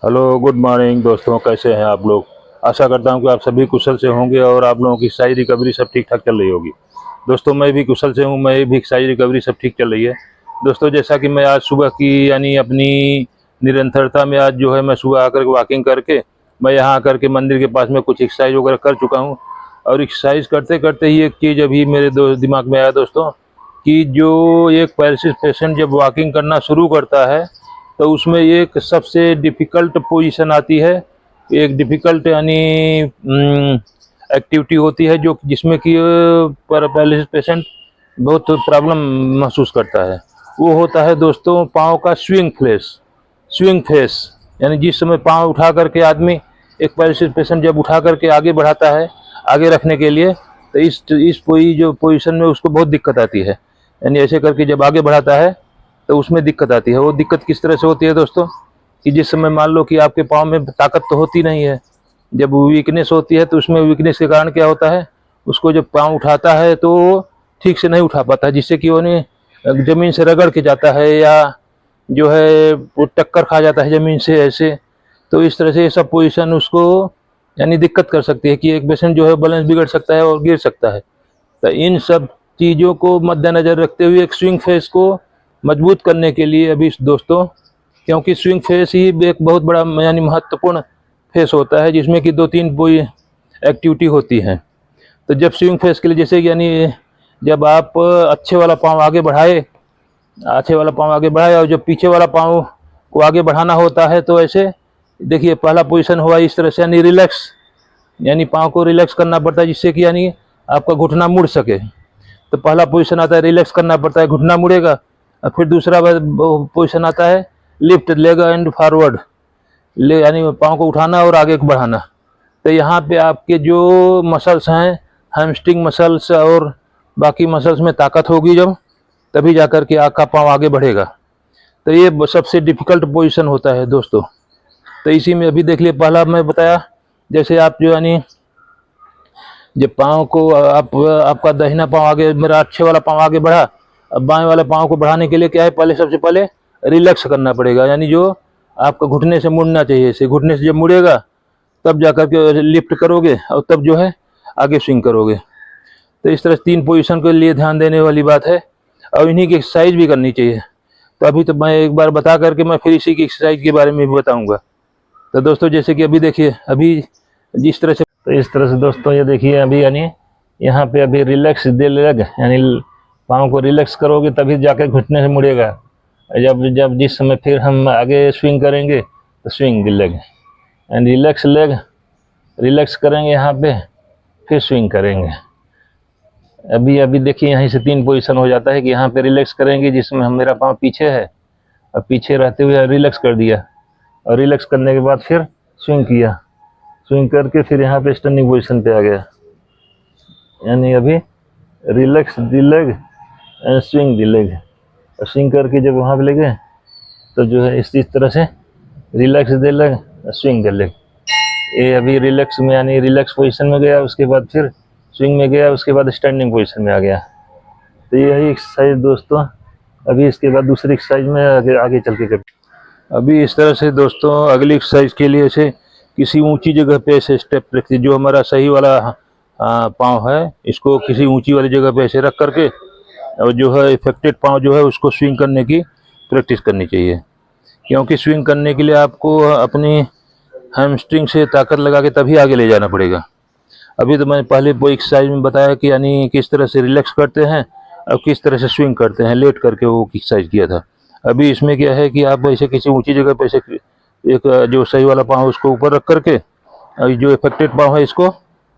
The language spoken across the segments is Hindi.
हेलो, गुड मॉर्निंग दोस्तों। कैसे हैं आप लोग? आशा करता हूं कि आप सभी कुशल से होंगे और आप लोगों की सारी रिकवरी सब ठीक ठाक चल रही होगी। दोस्तों, मैं भी कुशल से हूं, मैं भी सारी रिकवरी सब ठीक चल रही है। दोस्तों, जैसा कि मैं आज सुबह की यानी अपनी निरंतरता में आज जो है मैं सुबह आकर के वॉकिंग करके मैं यहाँ आकर के मंदिर के पास में कुछ एक्सरसाइज वगैरह कर चुका हूँ। और एक्सरसाइज करते करते ही एक चीज़ अभी मेरे दिमाग में आया दोस्तों, कि जो एक पैरालिसिस पेशेंट जब वॉकिंग करना शुरू करता है तो उसमें एक सबसे डिफ़िकल्ट पोजीशन आती है। एक डिफ़िकल्ट यानी एक्टिविटी होती है जो जिसमें कि पैरालिसिस पेशेंट बहुत प्रॉब्लम महसूस करता है। वो होता है दोस्तों पाँव का स्विंग फेस। यानी जिस समय पाँव उठा करके आदमी, एक पैरालिसिस पेशेंट जब उठा करके आगे बढ़ाता है आगे रखने के लिए, तो इस जो पोजीशन में उसको बहुत दिक्कत आती है। यानी ऐसे करके जब आगे बढ़ाता है तो उसमें दिक्कत आती है। वो दिक्कत किस तरह से होती है दोस्तों, कि जिस समय मान लो कि आपके पाँव में ताकत तो होती नहीं है, जब वीकनेस होती है तो उसमें वीकनेस के कारण क्या होता है, उसको जब पाँव उठाता है तो वो ठीक से नहीं उठा पाता, जिससे कि वो ज़मीन से रगड़ के जाता है या जो है वो टक्कर खा जाता है ज़मीन से ऐसे। तो इस तरह से ये सब पोजीशन उसको यानी दिक्कत कर सकती है कि एक पेशेंट जो है बैलेंस बिगड़ सकता है और गिर सकता है। तो इन सब चीज़ों को मद्देनज़र रखते हुए एक स्विंग फेस को मजबूत करने के लिए अभी दोस्तों, क्योंकि स्विंग फेस ही एक बहुत बड़ा यानी महत्वपूर्ण फेस होता है जिसमें कि 2-3 कोई एक्टिविटी होती है। तो जब स्विंग फेस के लिए जैसे यानी जब आप अच्छे वाला पाँव आगे बढ़ाए और जब पीछे वाला पाँव को आगे बढ़ाना होता है तो ऐसे देखिए, पहला पोजीशन हुआ इस तरह से यानी रिलैक्स, यानी पाँव को रिलैक्स करना पड़ता है जिससे कि यानी आपका घुटना मुड़ सके। तो पहला पोजीशन आता है रिलैक्स करना पड़ता है, घुटना मुड़ेगा। और फिर दूसरा पोजीशन आता है लिफ्ट लेग एंड फॉरवर्ड, ले यानी पाँव को उठाना और आगे को बढ़ाना। तो यहाँ पे आपके जो मसल्स हैं, हैमस्ट्रिंग मसल्स और बाकी मसल्स में ताकत होगी जब, तभी जाकर के आपका पाँव आगे बढ़ेगा। तो ये सबसे डिफ़िकल्ट पोजीशन होता है दोस्तों। तो इसी में अभी देख लिए, पहला मैं बताया जैसे आप जो यानी जब पाँव को आपका दाहिना पाँव आगे, मेरा अच्छे वाला पाँव आगे बढ़ा, अब बाएं वाले पाँव को बढ़ाने के लिए क्या है, पहले सबसे पहले रिलैक्स करना पड़ेगा। यानी जो आपका घुटने से मुड़ना चाहिए, इसे घुटने से जब मुड़ेगा तब जाकर के लिफ्ट करोगे और तब जो है आगे स्विंग करोगे। तो इस तरह 3 पोजीशन के लिए ध्यान देने वाली बात है और इन्हीं की एक्सरसाइज भी करनी चाहिए। तो अभी तो मैं एक बार बता करके मैं फिर इसी की एक्सरसाइज के बारे में भी बताऊँगा। तो दोस्तों, जैसे कि अभी देखिए, अभी जिस तरह से, तो इस तरह से दोस्तों ये देखिए अभी यानी यहाँ पे अभी रिलैक्स दे लेग, यानी पाँव को रिलैक्स करोगे तभी जाके घुटने से मुड़ेगा। जब जब जिस समय फिर हम आगे स्विंग करेंगे तो swing leg and relax leg, relax करेंगे यहाँ पे, फिर स्विंग करेंगे। अभी देखिए यहीं से 3 पोजीशन हो जाता है कि यहाँ पे रिलैक्स करेंगे जिसमें मेरा पाँव पीछे है और पीछे रहते हुए रिलैक्स कर दिया, और रिलैक्स करने के बाद फिर स्विंग किया, स्विंग करके फिर यहाँ पे स्टैंडिंग पोजीशन पे आ गया। यानी अभी relax the leg and swing the leg, और स्विंग करके जब वहाँ पे ले गए तो जो है इस तरह से relax the leg swing the leg. ये अभी रिलैक्स में यानी रिलैक्स पोजीशन में गया, उसके बाद फिर स्विंग में गया, उसके बाद स्टैंडिंग पोजीशन में आ गया। तो यही एक्सरसाइज दोस्तों। अभी इसके बाद दूसरी एक्सरसाइज में आगे चल के करते। अभी इस तरह से दोस्तों अगली एक्सरसाइज के लिए से किसी ऊंची जगह पे ऐसे स्टेप रखते, जो हमारा सही वाला पाँव है इसको किसी ऊंची वाली जगह पे ऐसे रख करके और जो है इफेक्टेड पाँव जो है उसको स्विंग करने की प्रैक्टिस करनी चाहिए। क्योंकि स्विंग करने के लिए आपको अपनी हैमस्ट्रिंग से ताकत लगा के तभी आगे ले जाना पड़ेगा। अभी तो मैंने पहले वो एक्सरसाइज में बताया कि यानी किस तरह से रिलैक्स करते हैं और किस तरह से स्विंग करते हैं, लेट करके वो एक्सरसाइज किया था। अभी इसमें क्या है कि आप ऐसे किसी ऊंची जगह पे ऐसे एक जो सही वाला पाँव उसको ऊपर रख करके और जो इफेक्टेड पाँव है इसको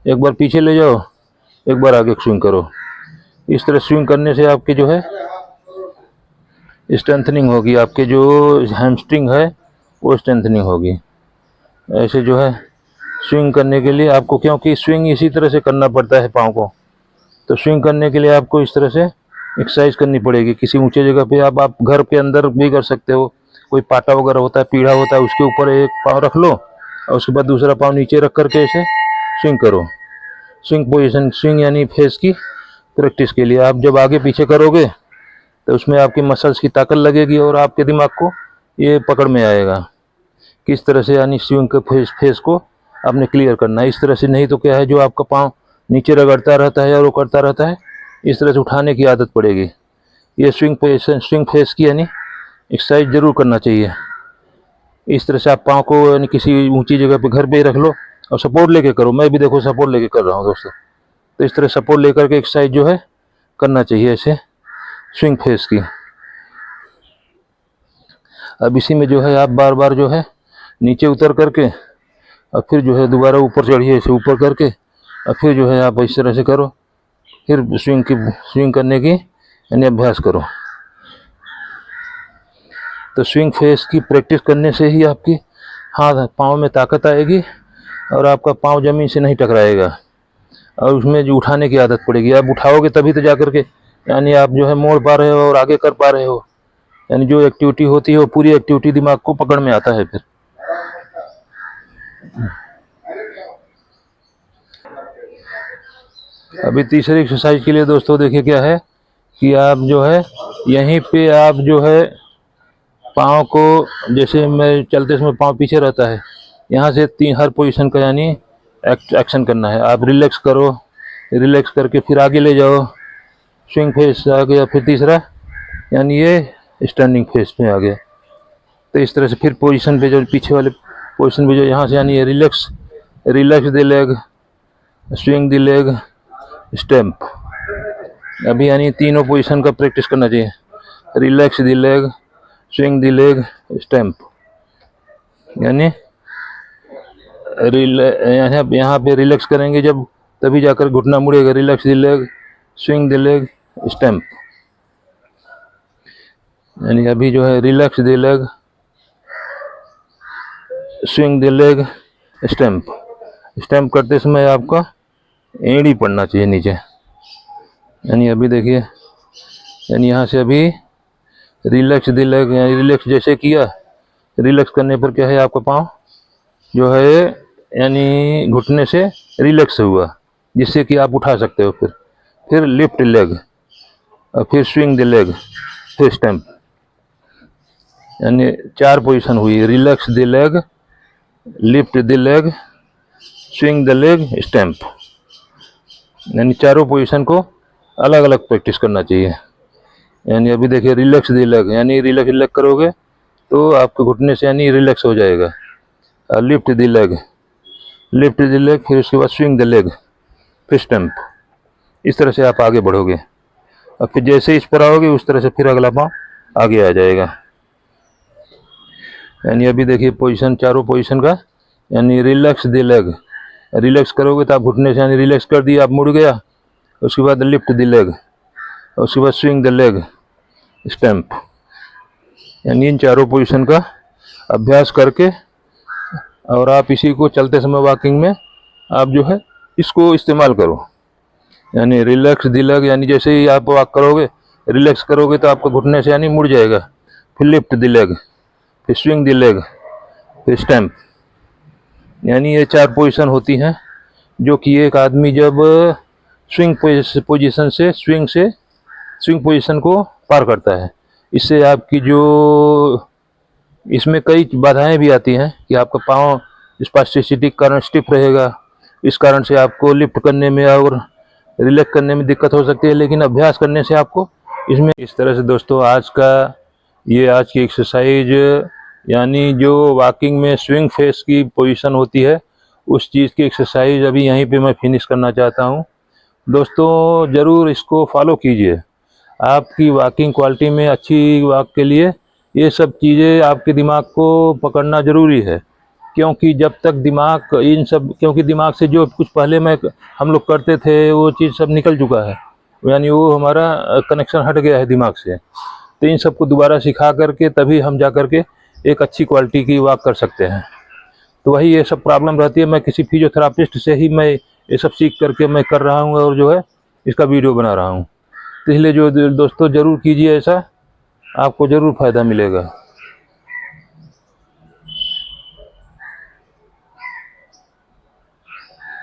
एक बार पीछे ले जाओ, एक बार आगे स्विंग करो। इस तरह स्विंग करने से आपके जो है स्ट्रेंथनिंग होगी, आपके जो हैमस्ट्रिंग है वो स्ट्रेंथनिंग होगी। ऐसे जो है स्विंग करने के लिए आपको, क्योंकि स्विंग इसी तरह से करना पड़ता है पाँव को, तो स्विंग करने के लिए आपको इस तरह से एक्सरसाइज करनी पड़ेगी। किसी ऊंचे जगह पे आप घर के अंदर भी कर सकते हो, कोई पाटा वगैरह होता है, पीढ़ा होता है, उसके ऊपर एक पाँव रख लो और उसके बाद दूसरा पाँव नीचे रख करके ऐसे स्विंग करो। स्विंग पोजीशन, स्विंग यानी फेस की प्रैक्टिस के लिए आप जब आगे पीछे करोगे तो उसमें आपकी मसल्स की ताकत लगेगी और आपके दिमाग को ये पकड़ में आएगा किस तरह से यानी स्विंग के फेस को आपने क्लियर करना है। इस तरह से नहीं तो क्या है, जो आपका पाँव नीचे रगड़ता रहता है और वो करता रहता है, इस तरह से उठाने की आदत पड़ेगी। ये स्विंग फेस की यानी एक्सरसाइज जरूर करना चाहिए। इस तरह से आप पाँव को यानी किसी ऊंची जगह पे घर पे ही रख लो और सपोर्ट लेके करो। मैं भी देखो सपोर्ट लेके कर रहा हूँ दोस्तों। तो इस तरह सपोर्ट लेकर के एक्सरसाइज जो है करना चाहिए ऐसे स्विंग फेस की। अब इसी में जो है आप बार बार जो है नीचे उतर करके और फिर जो है दोबारा ऊपर चढ़िए, ऐसे ऊपर करके और फिर जो है आप इस तरह से करो, फिर स्विंग करने की यानी अभ्यास करो। तो स्विंग फेस की प्रैक्टिस करने से ही आपकी हाथ पाँव में ताकत आएगी और आपका पाँव ज़मीन से नहीं टकराएगा और उसमें जो उठाने की आदत पड़ेगी। आप उठाओगे तभी तो जा कर के यानी आप जो है मोड़ पा रहे हो और आगे कर पा रहे हो। यानी जो एक्टिविटी होती है वो पूरी एक्टिविटी दिमाग को पकड़ में आता है। फिर अभी तीसरी एक्सरसाइज के लिए दोस्तों देखिए क्या है कि आप जो है यहीं पे आप जो है पाँव को, जैसे मैं चलते समय पाँव पीछे रहता है, यहाँ से हर पोजीशन का यानी एक्शन करना है। आप रिलैक्स करो, रिलैक्स करके फिर आगे ले जाओ, स्विंग फेस आ गया, फिर तीसरा यानी ये स्टैंडिंग फेस में आ गया। तो इस तरह से फिर पोजीशन पे जो पीछे वाले पोजीशन पे जो यहाँ से यानी ये relax the leg, swing the leg, stamp. अभी यानी तीनों पोजीशन का प्रैक्टिस करना चाहिए। Relax the leg, swing the leg, stamp. यानी यहाँ पे रिलैक्स करेंगे जब, तभी जाकर घुटना मुड़ेगा। Relax the leg, swing the leg, stamp. यानी अभी जो है relax the leg, swing the leg, stamp. Stamp करते समय आपका एड़ी पड़ना चाहिए नीचे। यानी अभी देखिए, यानी यहाँ से अभी रिलैक्स द लेग, यानी रिलैक्स जैसे किया, रिलैक्स करने पर क्या है आपका पाँव जो है यानी घुटने से रिलैक्स हुआ, जिससे कि आप उठा सकते हो। फिर लिफ्ट लेग और फिर स्विंग द लेग, फिर स्टैम्प। यानी 4 पोजीशन हुई, relax the leg, lift the leg, swing the leg, stamp. यानी चारों पोजीशन को अलग अलग प्रैक्टिस करना चाहिए। यानी अभी देखिए रिलैक्स द लेग, यानी रिलैक्स लेग करोगे तो आपके घुटने से यानी रिलैक्स हो जाएगा। लिफ्ट द लेग, फिर उसके बाद स्विंग द लेग, फिर स्टैम्प। इस तरह से आप आगे बढ़ोगे और फिर जैसे इस पर आओगे उस तरह से फिर अगला पाँव आगे आ जाएगा। यानी अभी देखिए पोजीशन, चारों पोजीशन का, यानी रिलैक्स द लेग, रिलैक्स करोगे तो आप घुटने से यानी रिलैक्स कर दिया, आप मुड़ गया। उसके बाद लिफ्ट द लेग, उसके बाद स्विंग द लेग, स्टैम्प। यानी इन चारों पोजीशन का अभ्यास करके और आप इसी को चलते समय वॉकिंग में आप जो है इसको इस्तेमाल करो। यानी रिलैक्स द लेग, यानी जैसे ही आप वॉक करोगे, रिलैक्स करोगे तो आपको घुटने से यानी मुड़ जाएगा। फिर लिफ्ट द लेग, फिर स्विंग द लेग, फिर स्टैम्प। यानी ये 4 पोजीशन होती हैं जो कि एक आदमी जब स्विंग पोजीशन से स्विंग पोजीशन को पार करता है, इससे आपकी जो, इसमें कई बाधाएं भी आती हैं कि आपका पाँव स्पास्टिसिटी के कारण स्टिफ रहेगा। इस कारण से आपको लिफ्ट करने में और रिलैक्स करने में दिक्कत हो सकती है, लेकिन अभ्यास करने से आपको इसमें। इस तरह से दोस्तों आज की एक्सरसाइज, यानी जो वॉकिंग में स्विंग फेस की पोजीशन होती है, उस चीज़ की एक्सरसाइज अभी यहीं पे मैं फिनिश करना चाहता हूँ। दोस्तों ज़रूर इसको फॉलो कीजिए। आपकी वॉकिंग क्वालिटी में अच्छी वॉक के लिए ये सब चीज़ें आपके दिमाग को पकड़ना ज़रूरी है, क्योंकि जब तक दिमाग इन सब, क्योंकि दिमाग से जो कुछ पहले हम लोग करते थे वो चीज़ सब निकल चुका है, यानी वो हमारा कनेक्शन हट गया है दिमाग से। तो इन सबको दोबारा सिखा करके तभी हम जा कर के एक अच्छी क्वालिटी की वॉक कर सकते हैं। तो वही ये सब प्रॉब्लम रहती है। मैं किसी फिजियोथेरापिस्ट से ही मैं ये सब सीख करके मैं कर रहा हूँ और जो है इसका वीडियो बना रहा हूँ। तो इसलिए जो दोस्तों ज़रूर कीजिए ऐसा, आपको ज़रूर फ़ायदा मिलेगा।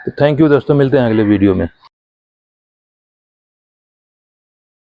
तो थैंक यू दोस्तों, मिलते हैं अगले वीडियो में।